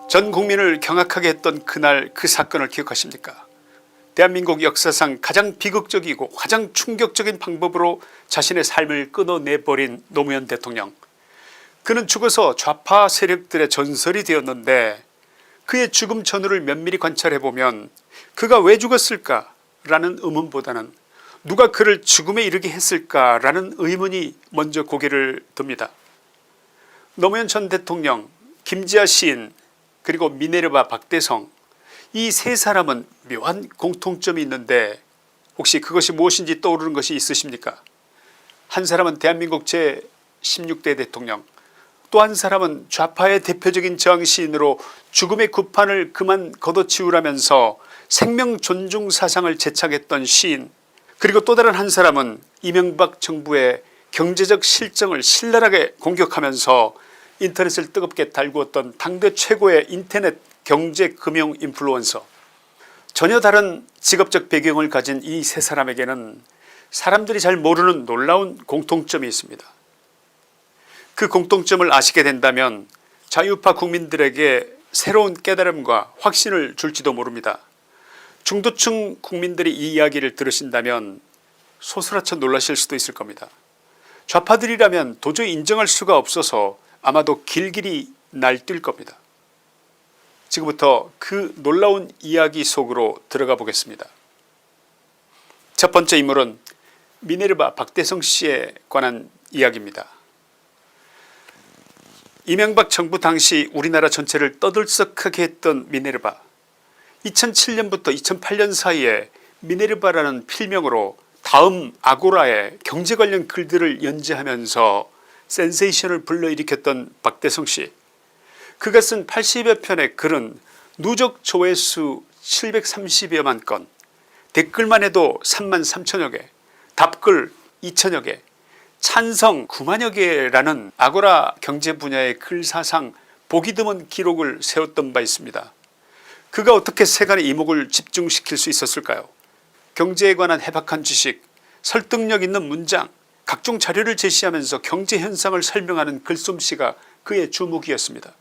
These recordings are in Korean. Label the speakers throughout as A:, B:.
A: 전 국민을 경악하게 했던 그날 그 사건을 기억하십니까? 대한민국 역사상 가장 비극적이고 가장 충격적인 방법으로 자신의 삶을 끊어내버린 노무현 대통령. 그는 죽어서 좌파 세력들의 전설이 되었는데 그의 죽음 전후를 면밀히 관찰해보면 그가 왜 죽었을까 라는 의문보다는 누가 그를 죽음에 이르게 했을까 라는 의문이 먼저 고개를 듭니다. 노무현 전 대통령, 김지아 시인, 그리고 미네르바 박대성, 이 세 사람은 묘한 공통점이 있는데 혹시 그것이 무엇인지 떠오르는 것이 있으십니까? 한 사람은 대한민국 제16대 대통령, 또 한 사람은 좌파의 대표적인 저항시인으로 죽음의 구판을 그만 걷어치우라면서 생명 존중 사상을 제창했던 시인, 그리고 또 다른 한 사람은 이명박 정부의 경제적 실정을 신랄하게 공격하면서 인터넷을 뜨겁게 달구었던 당대 최고의 인터넷 경제금융 인플루언서. 전혀 다른 직업적 배경을 가진 이 세 사람에게는 사람들이 잘 모르는 놀라운 공통점이 있습니다. 그 공통점을 아시게 된다면 자유파 국민들에게 새로운 깨달음과 확신을 줄지도 모릅니다. 중도층 국민들이 이 이야기를 들으신다면 소스라쳐 놀라실 수도 있을 겁니다. 좌파들이라면 도저히 인정할 수가 없어서 아마도 길길이 날뛸 겁니다. 지금부터 그 놀라운 이야기 속으로 들어가 보겠습니다. 첫 번째 인물은 미네르바 박대성 씨에 관한 이야기입니다. 이명박 정부 당시 우리나라 전체를 떠들썩하게 했던 미네르바. 2007년부터 2008년 사이에 미네르바라는 필명으로 다음 아고라에 경제 관련 글들을 연재하면서 센세이션을 불러일으켰던 박대성씨. 그가 쓴 80여 편의 글은 누적 조회수 730여만 건, 댓글만 해도 3만 3천여 개, 답글 2천여 개, 찬성 9만여 개라는 아고라 경제 분야의 글사상 보기 드문 기록을 세웠던 바 있습니다. 그가 어떻게 세간의 이목을 집중시킬 수 있었을까요? 경제에 관한 해박한 지식, 설득력 있는 문장, 각종 자료를 제시하면서 경제 현상을 설명하는 글솜씨가 그의 주목이었습니다.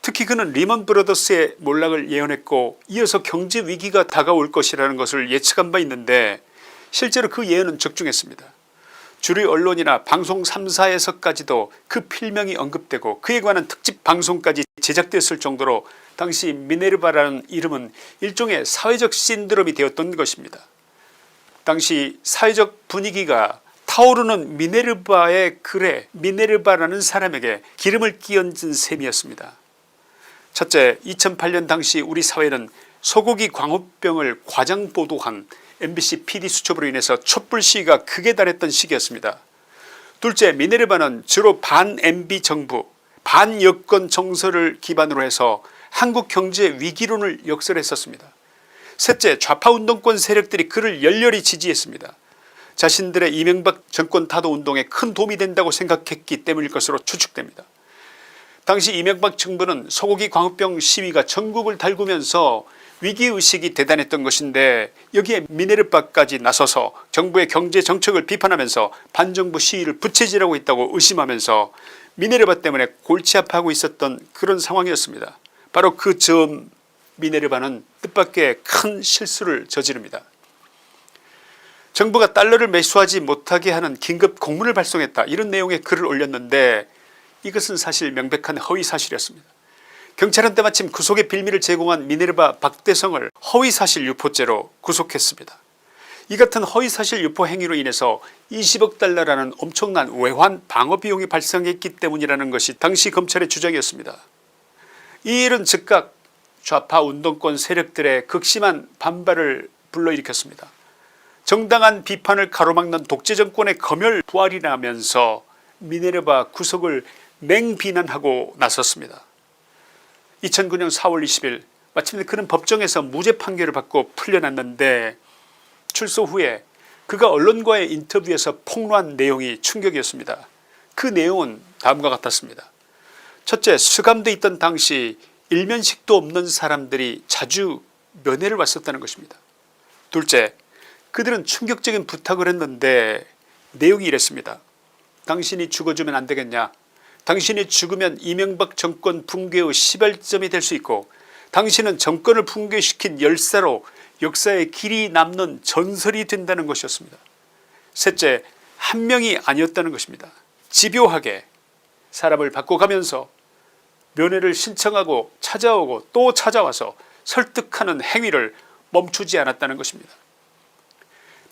A: 특히 그는 리먼 브러더스의 몰락을 예언했고 이어서 경제 위기가 다가올 것이라는 것을 예측한 바 있는데 실제로 그 예언은 적중했습니다. 주류 언론이나 방송 3사에서까지도 그 필명이 언급되고 그에 관한 특집 방송까지 제작됐을 정도로 당시 미네르바라는 이름은 일종의 사회적 신드롬이 되었던 것입니다. 당시 사회적 분위기가 타오르는 미네르바의 글에 미네르바라는 사람에게 기름을 끼얹은 셈이었습니다. 첫째, 2008년 당시 우리 사회는 소고기 광우병을 과장 보도한 MBC PD 수첩으로 인해서 촛불 시위가 극에 달했던 시기였습니다. 둘째, 미네르바는 주로 반 MB 정부 반 여권 정서를 기반으로 해서 한국 경제 위기론을 역설했었습니다. 셋째, 좌파 운동권 세력들이 그를 열렬히 지지했습니다. 자신들의 이명박 정권 타도 운동에 큰 도움이 된다고 생각했기 때문일 것으로 추측됩니다. 당시 이명박 정부는 소고기 광우병 시위가 전국을 달구면서 위기의식이 대단했던 것인데 여기에 미네르바까지 나서서 정부의 경제 정책을 비판하면서 반정부 시위를 부채질하고 있다고 의심하면서 미네르바 때문에 골치 아파하고 있었던 그런 상황이었습니다. 바로 그 즈음 미네르바는 뜻밖의 큰 실수를 저지릅니다. 정부가 달러를 매수하지 못하게 하는 긴급 공문을 발송했다, 이런 내용의 글을 올렸는데 이것은 사실 명백한 허위사실이었습니다. 경찰은 때마침 구속의 빌미를 제공한 미네르바 박대성을 허위사실 유포죄로 구속했습니다. 이 같은 허위사실 유포 행위로 인해서 20억 달러라는 엄청난 외환 방어 비용이 발생했기 때문이라는 것이 당시 검찰의 주장이었습니다. 이 일은 즉각 좌파 운동권 세력들의 극심한 반발을 불러일으켰습니다. 정당한 비판을 가로막는 독재정권의 검열 부활이라면서 미네르바 구속을 맹비난하고 나섰습니다. 2009년 4월 20일 마침내 그는 법정에서 무죄 판결을 받고 풀려났는데 출소 후에 그가 언론과의 인터뷰에서 폭로한 내용이 충격이었습니다. 그 내용은 다음과 같았습니다. 첫째, 수감돼 있던 당시 일면식도 없는 사람들이 자주 면회를 왔었다는 것입니다. 둘째, 그들은 충격적인 부탁을 했는데 내용이 이랬습니다. 당신이 죽어주면 안되겠냐, 당신이 죽으면 이명박 정권 붕괴의 시발점이 될 수 있고 당신은 정권을 붕괴시킨 열사로 역사에 길이 남는 전설이 된다는 것이었습니다. 셋째, 한 명이 아니었다는 것입니다. 집요하게 사람을 바꿔가면서 면회를 신청하고 찾아오고 또 찾아와서 설득하는 행위를 멈추지 않았다는 것입니다.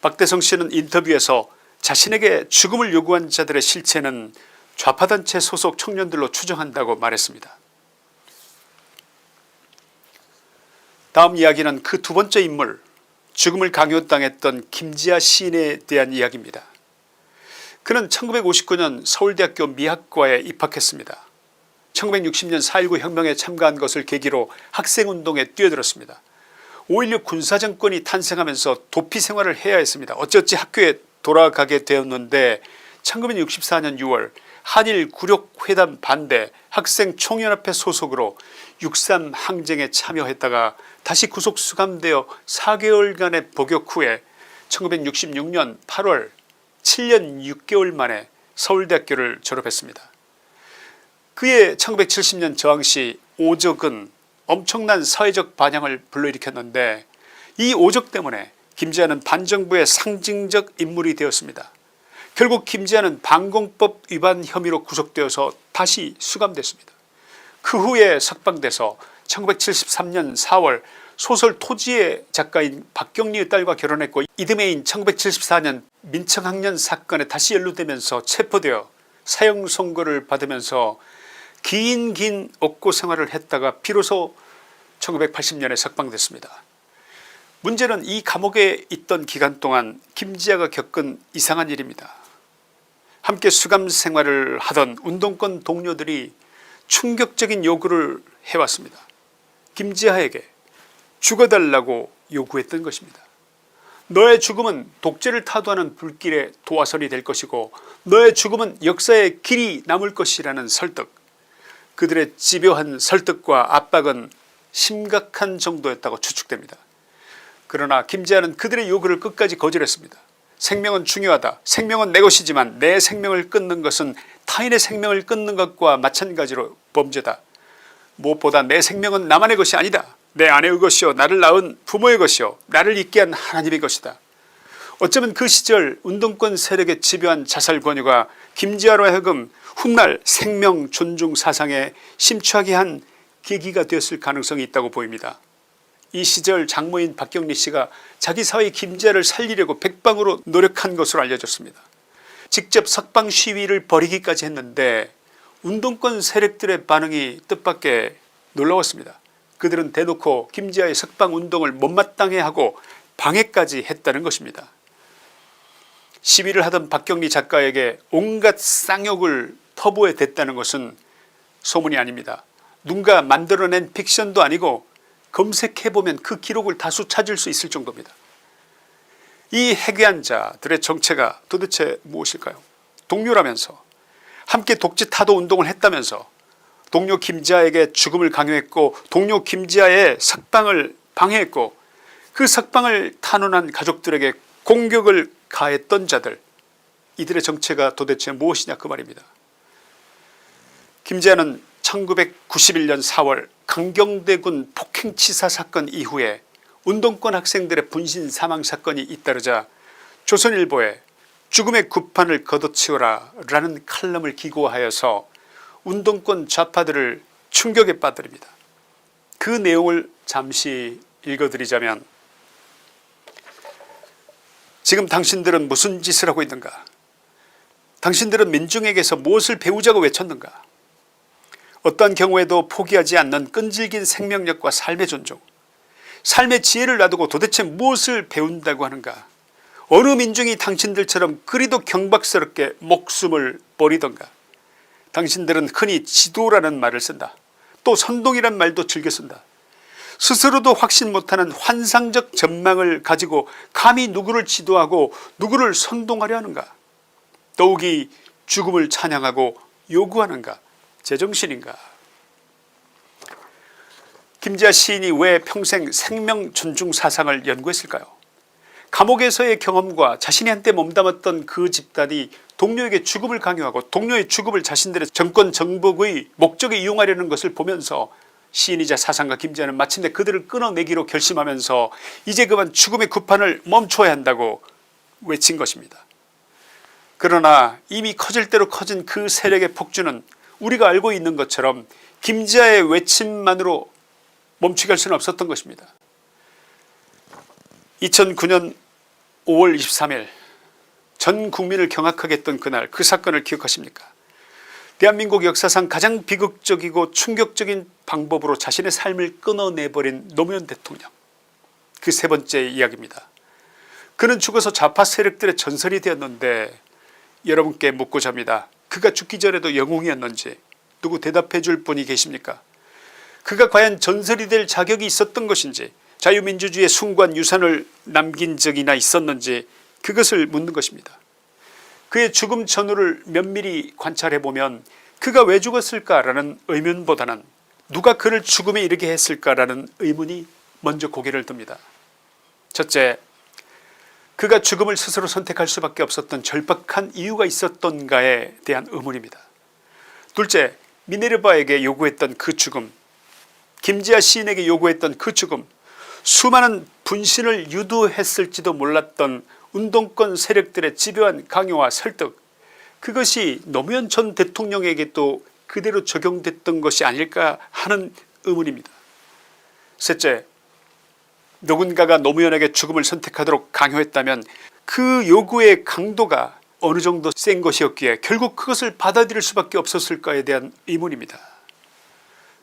A: 박대성 씨는 인터뷰에서 자신에게 죽음을 요구한 자들의 실체는 좌파단체 소속 청년들로 추정한다고 말했습니다. 다음 이야기는 그 두 번째 인물, 죽음을 강요당했던 김지하 시인에 대한 이야기입니다. 그는 1959년 서울대학교 미학과에 입학했습니다. 1960년 4.19 혁명에 참가한 것을 계기로 학생운동에 뛰어들었습니다. 5.16 군사정권이 탄생하면서 도피 생활을 해야 했습니다. 어찌어찌 학교에 돌아가게 되었는데 1964년 6월 한일 굴욕회담 반대 학생총연합회 소속으로 6.3 항쟁에 참여했다가 다시 구속 수감되어 4개월간의 복역 후에 1966년 8월 7년 6개월 만에 서울대학교를 졸업했습니다. 그의 1970년 저항시 오적은 엄청난 사회적 반향을 불러일으켰는데 이 오적 때문에 김지하는 반정부의 상징적 인물이 되었습니다. 결국 김지하는 방공법 위반 혐의로 구속되어서 다시 수감됐습니다. 그 후에 석방돼서 1973년 4월 소설 토지의 작가인 박경리의 딸과 결혼했고 이듬해인 1974년 민청학년 사건에 다시 연루되면서 체포되어 사형 선고를 받으면서 긴 옥고 생활을 했다가 비로소 1980년에 석방됐습니다. 문제는 이 감옥에 있던 기간 동안 김지하가 겪은 이상한 일입니다. 함께 수감 생활을 하던 운동권 동료들이 충격적인 요구를 해왔습니다. 김지하에게 죽어달라고 요구했던 것입니다. 너의 죽음은 독재를 타도하는 불길의 도화선이 될 것이고 너의 죽음은 역사에 길이 남을 것이라는 설득, 그들의 집요한 설득과 압박은 심각한 정도였다고 추측됩니다. 그러나 김지하는 그들의 요구를 끝까지 거절했습니다. 생명은 중요하다. 생명은 내 것이지만 내 생명을 끊는 것은 타인의 생명을 끊는 것과 마찬가지로 범죄다. 무엇보다 내 생명은 나만의 것이 아니다. 내 아내의 것이요 나를 낳은 부모의 것이요 나를 있게 한 하나님의 것이다. 어쩌면 그 시절 운동권 세력의 집요한 자살 권유가 김지하로 하여금 훗날 생명 존중 사상에 심취하게 한 계기가 되었을 가능성이 있다고 보입니다. 이 시절 장모인 박경리 씨가 자기 사위 김지하를 살리려고 백방으로 노력한 것으로 알려졌습니다. 직접 석방 시위를 벌이기까지 했는데 운동권 세력들의 반응이 뜻밖의 놀라웠습니다. 그들은 대놓고 김지하의 석방운동을 못마땅해 하고 방해까지 했다는 것입니다. 시위를 하던 박경리 작가에게 온갖 쌍욕을 터부에 댔다는 것은 소문이 아닙니다. 누군가 만들어낸 픽션도 아니고 검색해보면 그 기록을 다수 찾을 수 있을 정도입니다. 이 해괴한 자들의 정체가 도대체 무엇일까요? 동료라면서 함께 독재 타도 운동을 했다면서 동료 김지하에게 죽음을 강요했고 동료 김지하의 석방을 방해했고 그 석방을 탄원한 가족들에게 공격을 가했던 자들, 이들의 정체가 도대체 무엇이냐 그 말입니다. 김지하는 1991년 4월 강경대군 폭행치사 사건 이후에 운동권 학생들의 분신 사망 사건이 잇따르자 조선일보에 죽음의 구판을 걷어치워라 라는 칼럼을 기고하여서 운동권 좌파들을 충격에 빠뜨립니다. 그 내용을 잠시 읽어드리자면, 지금 당신들은 무슨 짓을 하고 있는가? 당신들은 민중에게서 무엇을 배우자고 외쳤는가? 어떠한 경우에도 포기하지 않는 끈질긴 생명력과 삶의 존중, 삶의 지혜를 놔두고 도대체 무엇을 배운다고 하는가? 어느 민중이 당신들처럼 그리도 경박스럽게 목숨을 버리던가? 당신들은 흔히 지도라는 말을 쓴다. 또 선동이란 말도 즐겨 쓴다. 스스로도 확신 못하는 환상적 전망을 가지고 감히 누구를 지도하고 누구를 선동하려 하는가? 더욱이 죽음을 찬양하고 요구하는가? 제정신인가? 김지하 시인이 왜 평생 생명 존중 사상을 연구했을까요? 감옥에서의 경험과 자신이 한때 몸담았던 그 집단이 동료에게 죽음을 강요하고 동료의 죽음을 자신들의 정권 정복의 목적에 이용하려는 것을 보면서 시인이자 사상가 김지아는 마침내 그들을 끊어내기로 결심하면서 이제 그만 죽음의 구판을 멈춰야 한다고 외친 것입니다. 그러나 이미 커질 대로 커진 그 세력의 폭주는 우리가 알고 있는 것처럼 김지아의 외침만으로 멈추게 할 수는 없었던 것입니다. 2009년 5월 23일 전 국민을 경악하게 했던 그날, 그 사건을 기억하십니까? 대한민국 역사상 가장 비극적이고 충격적인 방법으로 자신의 삶을 끊어내버린 노무현 대통령, 그 세 번째 이야기입니다. 그는 죽어서 좌파 세력들의 전설이 되었는데 여러분께 묻고자 합니다. 그가 죽기 전에도 영웅이었는지 누구 대답해 줄 분이 계십니까? 그가 과연 전설이 될 자격이 있었던 것인지, 자유민주주의의 숭고한 유산을 남긴 적이나 있었는지, 그것을 묻는 것입니다. 그의 죽음 전후를 면밀히 관찰해보면 그가 왜 죽었을까라는 의문보다는 누가 그를 죽음에 이르게 했을까라는 의문이 먼저 고개를 듭니다. 첫째, 그가 죽음을 스스로 선택할 수밖에 없었던 절박한 이유가 있었던가에 대한 의문입니다. 둘째, 미네르바에게 요구했던 그 죽음, 김지아 시인에게 요구했던 그 죽음, 수많은 분신을 유도했을지도 몰랐던 운동권 세력들의 집요한 강요와 설득, 그것이 노무현 전 대통령에게 또 그대로 적용됐던 것이 아닐까 하는 의문입니다. 셋째, 누군가가 노무현에게 죽음을 선택하도록 강요했다면 그 요구의 강도가 어느 정도 센 것이었기에 결국 그것을 받아들일 수밖에 없었을까에 대한 의문입니다.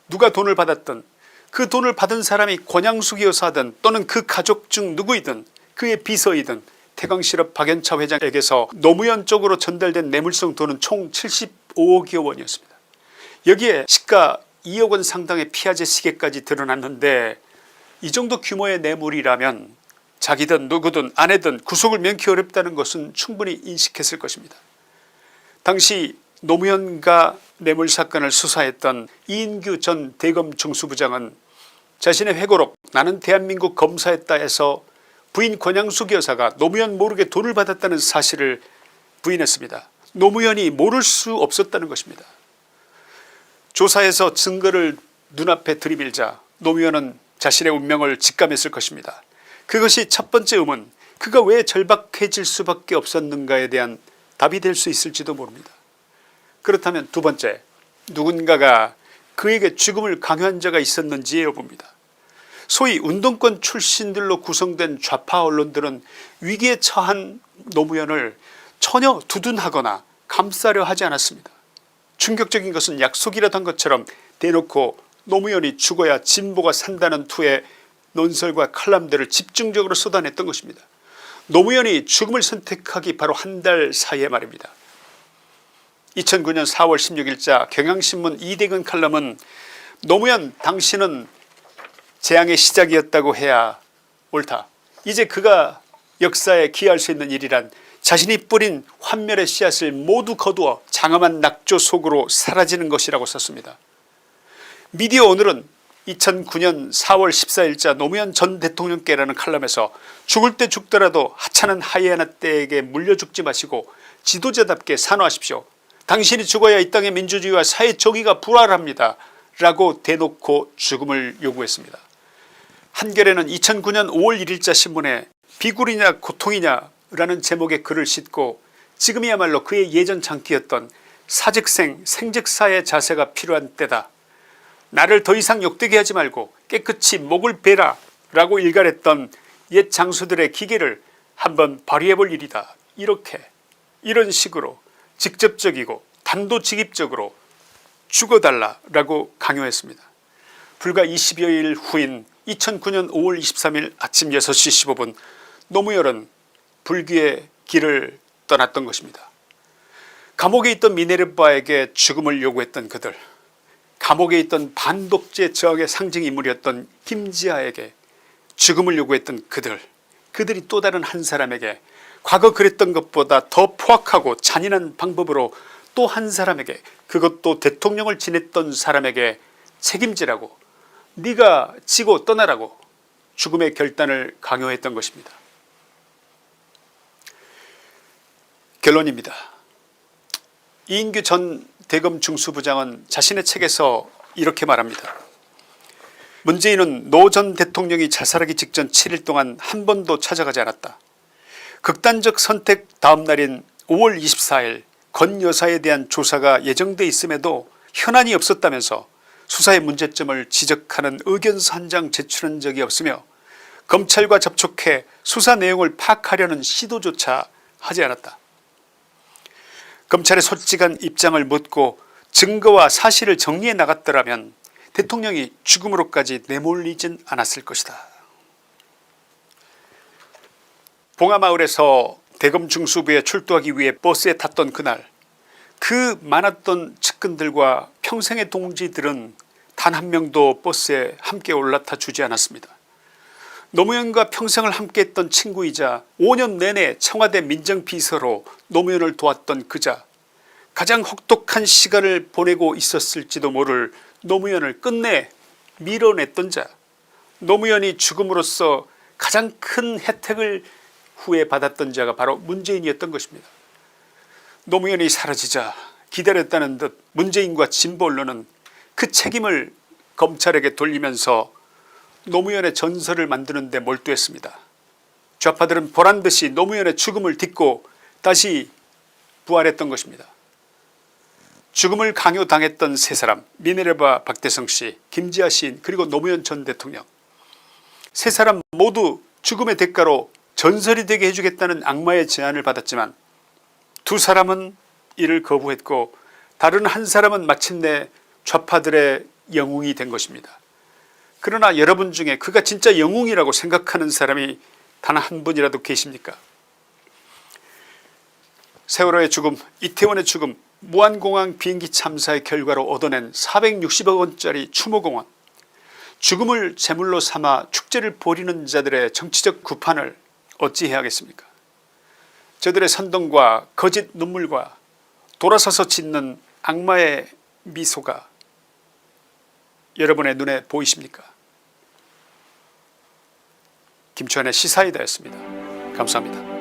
A: 누가 돈을 받았든 그 돈을 받은 사람이 권양숙 여사든 또는 그 가족 중 누구이든 그의 비서이든 태광실업 박연차 회장에게서 노무현 쪽으로 전달된 뇌물성 돈은 총 75억여 원이었습니다. 여기에 시가 2억 원 상당의 피아제 시계까지 드러났는데 이 정도 규모의 뇌물이라면 자기든 누구든 아내든 구속을 면키 어렵다는 것은 충분히 인식했을 것입니다. 당시 노무현과 뇌물 사건을 수사했던 이인규 전 대검 중수부장은 자신의 회고록 나는 대한민국 검사였다 해서 부인 권양숙 여사가 노무현 모르게 돈을 받았다는 사실을 부인했습니다. 노무현이 모를 수 없었다는 것입니다. 조사에서 증거를 눈앞에 들이밀자 노무현은 자신의 운명을 직감했을 것입니다. 그것이 첫 번째 의문, 그가 왜 절박해질 수밖에 없었는가에 대한 답이 될 수 있을지도 모릅니다. 그렇다면 두 번째, 누군가가 그에게 죽음을 강요한 자가 있었는지의 여부입니다. 소위 운동권 출신들로 구성된 좌파 언론들은 위기에 처한 노무현을 전혀 두둔하거나 감싸려 하지 않았습니다. 충격적인 것은 약속이라도 한 것처럼 대놓고 노무현이 죽어야 진보가 산다는 투의 논설과 칼럼들을 집중적으로 쏟아냈던 것입니다. 노무현이 죽음을 선택하기 바로 한 달 사이에 말입니다. 2009년 4월 16일자 경향신문 이대근 칼럼은 노무현 당신은 재앙의 시작이었다고 해야 옳다. 이제 그가 역사에 기여할 수 있는 일이란 자신이 뿌린 환멸의 씨앗을 모두 거두어 장엄한 낙조 속으로 사라지는 것이라고 썼습니다. 미디어 오늘은 2009년 4월 14일자 노무현 전 대통령께라는 칼럼에서 죽을 때 죽더라도 하찮은 하이에나 떼에게 물려 죽지 마시고 지도자답게 산호하십시오. 당신이 죽어야 이 땅의 민주주의와 사회 정의가 불활합니다. 라고 대놓고 죽음을 요구했습니다. 한겨레는 2009년 5월 1일자 신문에 비굴이냐 고통이냐 라는 제목의 글을 싣고 지금이야말로 그의 예전 장기였던 사즉생 생즉사의 자세가 필요한 때다. 나를 더 이상 욕되게 하지 말고 깨끗이 목을 베라 라고 일갈했던 옛 장수들의 기계를 한번 발휘해볼 일이다. 이런 식으로 직접적이고 단도직입적으로 죽어달라 라고 강요했습니다. 불과 20여일 후인 2009년 5월 23일 아침 6시 15분 노무현은 불귀의 길을 떠났던 것입니다. 감옥에 있던 미네르바에게 죽음을 요구했던 그들, 감옥에 있던 반독재 저항의 상징인물이었던 김지아에게 죽음을 요구했던 그들이 또 다른 한 사람에게 과거 그랬던 것보다 더 포악하고 잔인한 방법으로 또 한 사람에게, 그것도 대통령을 지냈던 사람에게 책임지라고, 네가 지고 떠나라고 죽음의 결단을 강요했던 것입니다. 결론입니다. 이인규 전 대검 중수부장은 자신의 책에서 이렇게 말합니다. 문재인은 노 전 대통령이 자살하기 직전 7일 동안 한 번도 찾아가지 않았다. 극단적 선택 다음 날인 5월 24일 권 여사에 대한 조사가 예정돼 있음에도 현안이 없었다면서 수사의 문제점을 지적하는 의견서 한 장 제출한 적이 없으며 검찰과 접촉해 수사 내용을 파악하려는 시도조차 하지 않았다. 검찰의 솔직한 입장을 묻고 증거와 사실을 정리해 나갔더라면 대통령이 죽음으로까지 내몰리진 않았을 것이다. 봉하마을에서 대검 중수부에 출두하기 위해 버스에 탔던 그날 그 많았던 측근들과 평생의 동지들은 단 한 명도 버스에 함께 올라타 주지 않았습니다. 노무현과 평생을 함께했던 친구이자 5년 내내 청와대 민정비서로 노무현을 도왔던 그자, 가장 혹독한 시간을 보내고 있었을지도 모를 노무현을 끝내 밀어냈던 자, 노무현이 죽음으로써 가장 큰 혜택을 후에 받았던 자가 바로 문재인이었던 것입니다. 노무현이 사라지자 기다렸다는 듯 문재인과 진보 언론은 그 책임을 검찰에게 돌리면서 노무현의 전설을 만드는 데 몰두했습니다. 좌파들은 보란듯이 노무현의 죽음을 딛고 다시 부활했던 것입니다. 죽음을 강요당했던 세 사람, 미네르바 박대성씨, 김지아 시인, 그리고 노무현 전 대통령, 세 사람 모두 죽음의 대가로 전설이 되게 해주겠다는 악마의 제안을 받았지만 두 사람은 이를 거부했고 다른 한 사람은 마침내 좌파들의 영웅이 된 것입니다. 그러나 여러분 중에 그가 진짜 영웅이라고 생각하는 사람이 단 한 분이라도 계십니까? 세월호의 죽음, 이태원의 죽음, 무안공항 비행기 참사의 결과로 얻어낸 460억 원짜리 추모공원, 죽음을 제물로 삼아 축제를 벌이는 자들의 정치적 구판을 어찌해야 하겠습니까? 저들의 선동과 거짓 눈물과 돌아서서 짓는 악마의 미소가 여러분의 눈에 보이십니까? 김치환의 시사이다였습니다. 감사합니다.